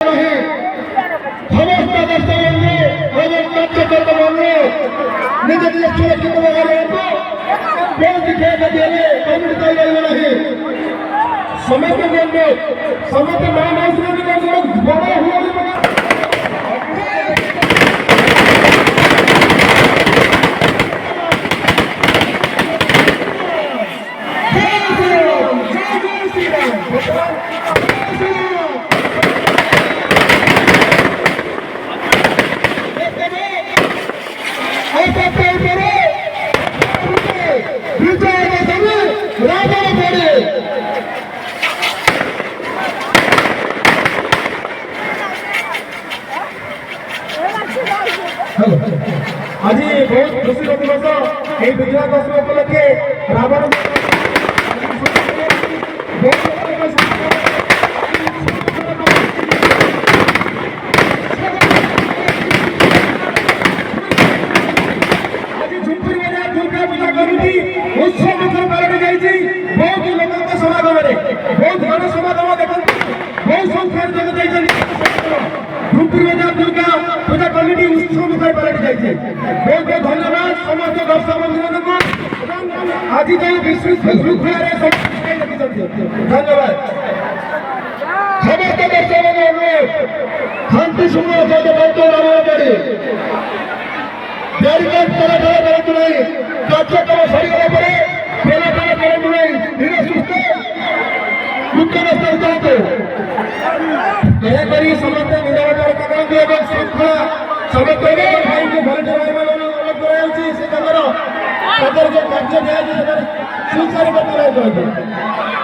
समस्त दर्शकों এবং কার্যকর্তাগণে নিজ নিজ সুরক্ষিতভাবে রয়েছে কোন দিকে গেলে কমিটি তৈরি হইব নাহি সমস্ত বন্ধু সমস্ত মহামাসুর বড় হয়ে Rabana Podi आज बहुत खुशी दिवस ये विजय दशमी उपलक्षे रावण धन्यवाद समस्त दर्शक बंधु को आज फेसबुक धन्यवाद समस्त दर्शक बंधु शांति सुंदर रावण पड़ी बैरिकेड कार्यक्रम सरीगला पर धीरे सुस्थ मुख्य रास्ता जाते दयाकोरी समस्त निरापत्ता श्रृंखला समस्त भाई को भलटे भाई से कार्य सुचारू